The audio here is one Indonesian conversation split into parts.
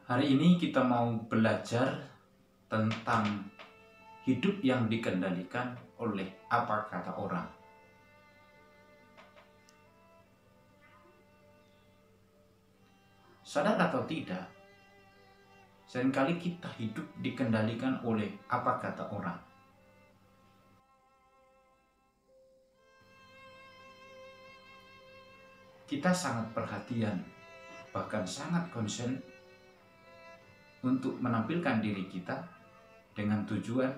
Hari ini kita mau belajar tentang hidup yang dikendalikan oleh apa kata orang. Sadar atau tidak, seringkali kita hidup dikendalikan oleh apa kata orang. Kita sangat perhatian, bahkan sangat concern untuk menampilkan diri kita dengan tujuan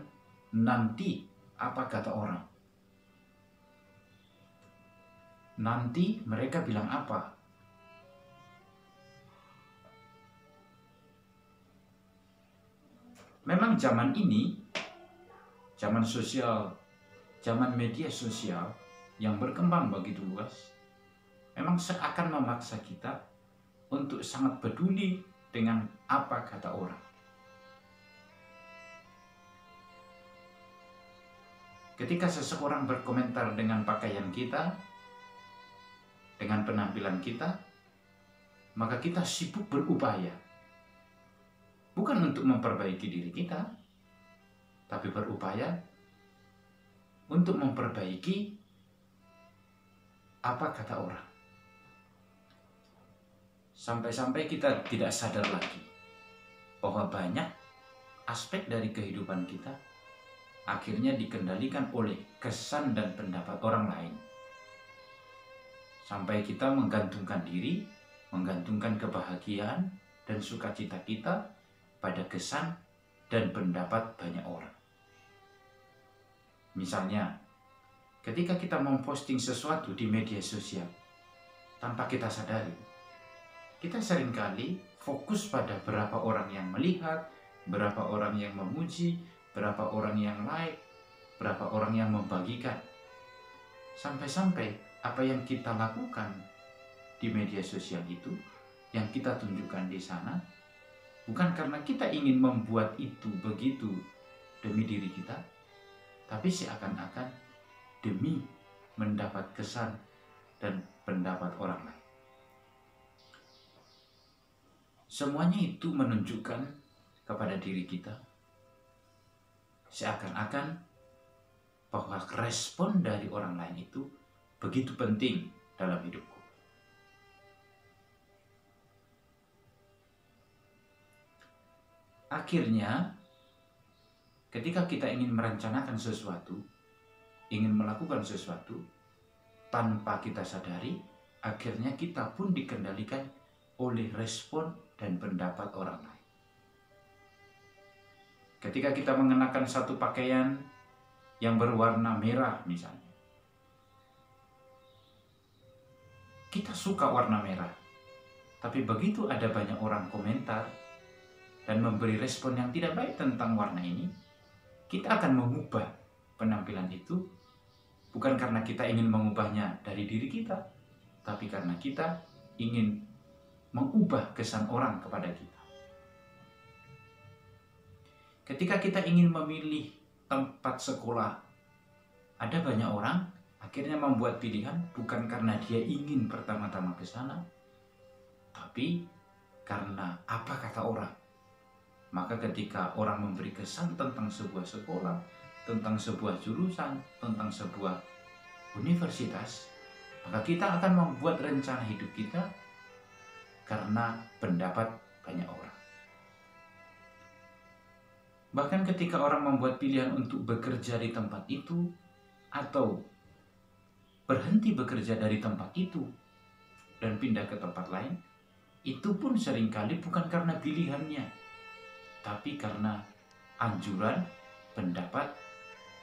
nanti apa kata orang. Nanti mereka bilang apa? Memang zaman ini, zaman sosial, zaman media sosial yang berkembang begitu luas, memang seakan memaksa kita untuk sangat peduli dengan apa kata orang. Ketika seseorang berkomentar dengan pakaian kita, dengan penampilan kita, maka kita sibuk berupaya. Bukan untuk memperbaiki diri kita, tapi berupaya untuk memperbaiki apa kata orang. Sampai-sampai kita tidak sadar lagi bahwa banyak aspek dari kehidupan kita akhirnya dikendalikan oleh kesan dan pendapat orang lain. Sampai kita menggantungkan diri, menggantungkan kebahagiaan dan sukacita kita pada kesan dan pendapat banyak orang. Misalnya, ketika kita memposting sesuatu di media sosial, tanpa kita sadari, kita seringkali fokus pada berapa orang yang melihat, berapa orang yang memuji, berapa orang yang like, berapa orang yang membagikan. Sampai-sampai apa yang kita lakukan di media sosial itu, yang kita tunjukkan di sana, bukan karena kita ingin membuat itu begitu demi diri kita, tapi seakan-akan demi mendapat kesan dan pendapat orang lain. Semuanya itu menunjukkan kepada diri kita seakan-akan bahwa respon dari orang lain itu begitu penting dalam hidupku. Akhirnya, ketika kita ingin merencanakan sesuatu, ingin melakukan sesuatu, tanpa kita sadari, akhirnya kita pun dikendalikan oleh respon dan pendapat orang lain. Ketika kita mengenakan satu pakaian yang berwarna merah misalnya, kita suka warna merah, tapi begitu ada banyak orang komentar dan memberi respon yang tidak baik tentang warna ini, kita akan mengubah penampilan itu, bukan karena kita ingin mengubahnya dari diri kita, tapi karena kita ingin mengubah kesan orang kepada kita. Ketika kita ingin memilih tempat sekolah, ada banyak orang akhirnya membuat pilihan bukan karena dia ingin pertama-tama ke sana, tapi karena apa kata orang. Maka ketika orang memberi kesan tentang sebuah sekolah, tentang sebuah jurusan, tentang sebuah universitas, maka kita akan membuat rencana hidup kita karena pendapat banyak orang. Bahkan ketika orang membuat pilihan untuk bekerja di tempat itu atau berhenti bekerja dari tempat itu dan pindah ke tempat lain, itu pun seringkali bukan karena pilihannya, tapi karena anjuran, pendapat,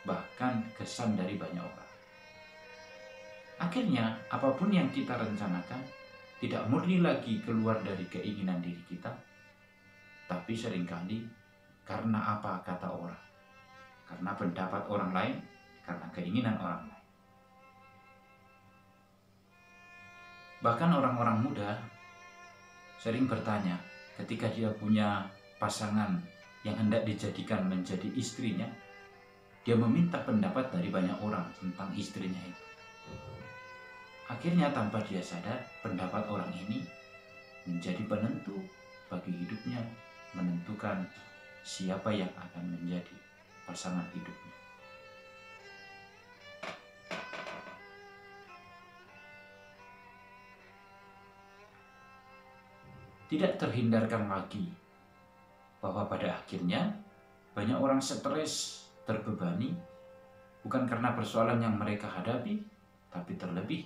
bahkan kesan dari banyak orang. Akhirnya, apapun yang kita rencanakan tidak murni lagi keluar dari keinginan diri kita, tapi seringkali karena apa kata orang, karena pendapat orang lain, karena keinginan orang lain. Bahkan orang-orang muda sering bertanya ketika dia punya pasangan yang hendak dijadikan menjadi istrinya, dia meminta pendapat dari banyak orang tentang istrinya itu. Akhirnya tanpa dia sadar, pendapat orang ini menjadi penentu bagi hidupnya, menentukan siapa yang akan menjadi pasangan hidupnya. Tidak terhindarkan lagi bahwa pada akhirnya banyak orang stres, terbebani, bukan karena persoalan yang mereka hadapi, tapi terlebih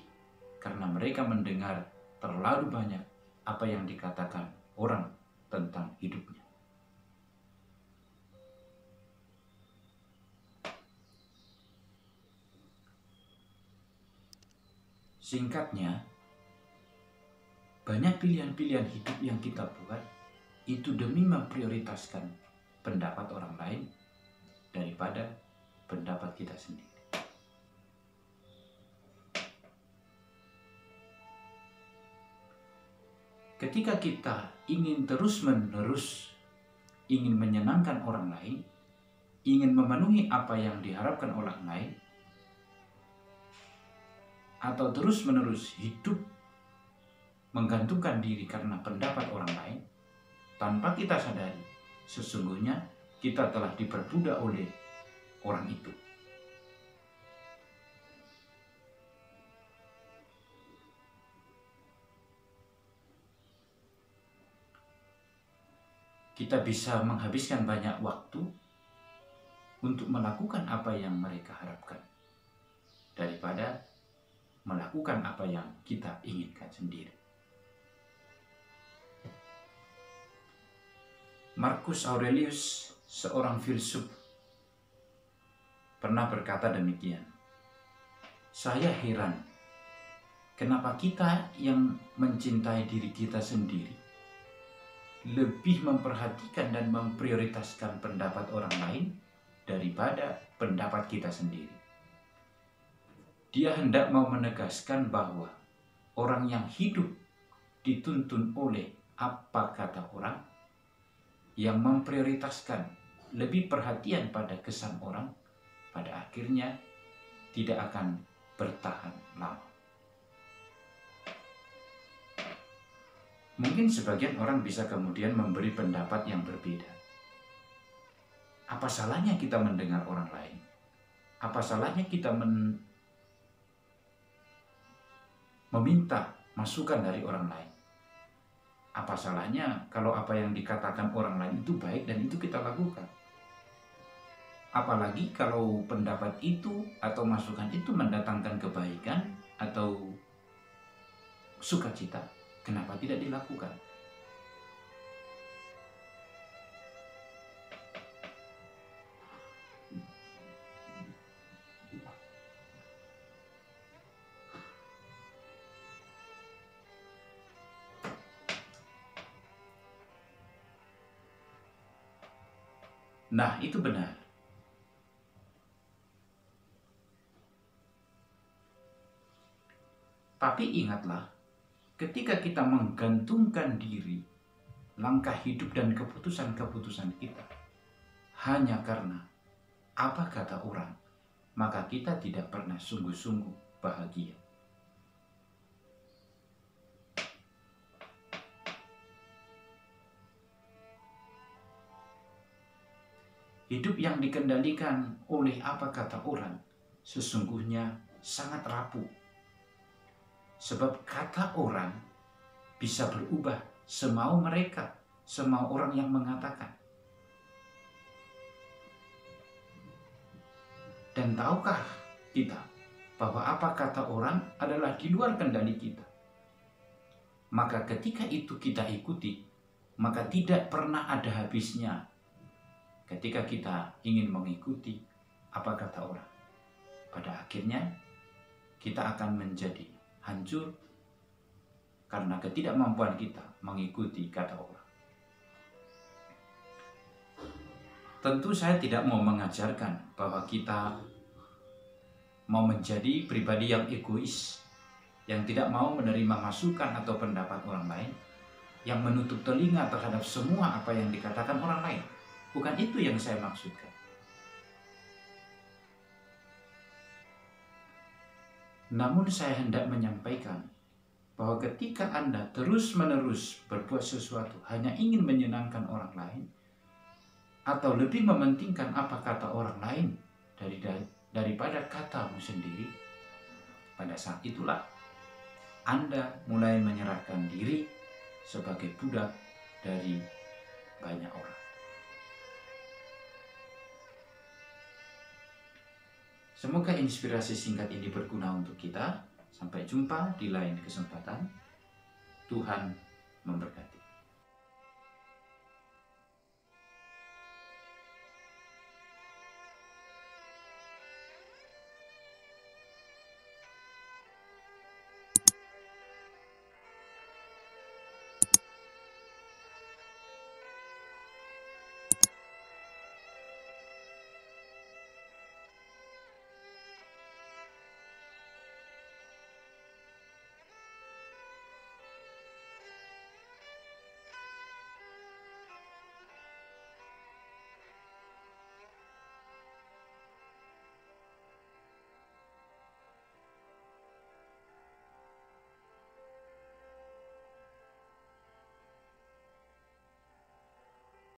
karena mereka mendengar terlalu banyak apa yang dikatakan orang tentang hidupnya. Singkatnya, banyak pilihan-pilihan hidup yang kita buat itu demi memprioritaskan pendapat orang lain daripada pendapat kita sendiri. Ketika kita ingin terus-menerus ingin menyenangkan orang lain, ingin memenuhi apa yang diharapkan orang lain, atau terus-menerus hidup menggantungkan diri karena pendapat orang lain, tanpa kita sadari, sesungguhnya kita telah diperbudak oleh orang itu. Kita bisa menghabiskan banyak waktu untuk melakukan apa yang mereka harapkan, daripada melakukan apa yang kita inginkan sendiri. Marcus Aurelius, seorang filsuf, pernah berkata demikian, "Saya heran kenapa kita yang mencintai diri kita sendiri lebih memperhatikan dan memprioritaskan pendapat orang lain daripada pendapat kita sendiri." Dia hendak mau menegaskan bahwa orang yang hidup dituntun oleh apa kata orang, yang memprioritaskan lebih perhatian pada kesan orang, pada akhirnya tidak akan bertahan lama. Mungkin sebagian orang bisa kemudian memberi pendapat yang berbeda. Apa salahnya kita mendengar orang lain? Apa salahnya kita meminta masukan dari orang lain? Apa salahnya kalau apa yang dikatakan orang lain itu baik dan itu kita lakukan? Apalagi kalau pendapat itu atau masukan itu mendatangkan kebaikan atau sukacita, kenapa tidak dilakukan? Nah, itu benar. Tapi ingatlah, ketika kita menggantungkan diri, langkah hidup dan keputusan-keputusan kita hanya karena apa kata orang, maka kita tidak pernah sungguh-sungguh bahagia. Hidup yang dikendalikan oleh apa kata orang sesungguhnya sangat rapuh. Sebab kata orang bisa berubah semau mereka, semau orang yang mengatakan. Dan tahukah kita bahwa apa kata orang adalah di luar kendali kita? Maka ketika itu kita ikuti, maka tidak pernah ada habisnya ketika kita ingin mengikuti apa kata orang. Pada akhirnya kita akan menjadi hancur karena ketidakmampuan kita mengikuti kata orang. Tentu saya tidak mau mengajarkan bahwa kita mau menjadi pribadi yang egois, yang tidak mau menerima masukan atau pendapat orang lain, yang menutup telinga terhadap semua apa yang dikatakan orang lain. Bukan itu yang saya maksudkan. Namun saya hendak menyampaikan bahwa ketika Anda terus-menerus berbuat sesuatu hanya ingin menyenangkan orang lain, atau lebih mementingkan apa kata orang lain daripada katamu sendiri, pada saat itulah Anda mulai menyerahkan diri sebagai budak dari banyak orang. Semoga inspirasi singkat ini berguna untuk kita. Sampai jumpa di lain kesempatan. Tuhan memberkati.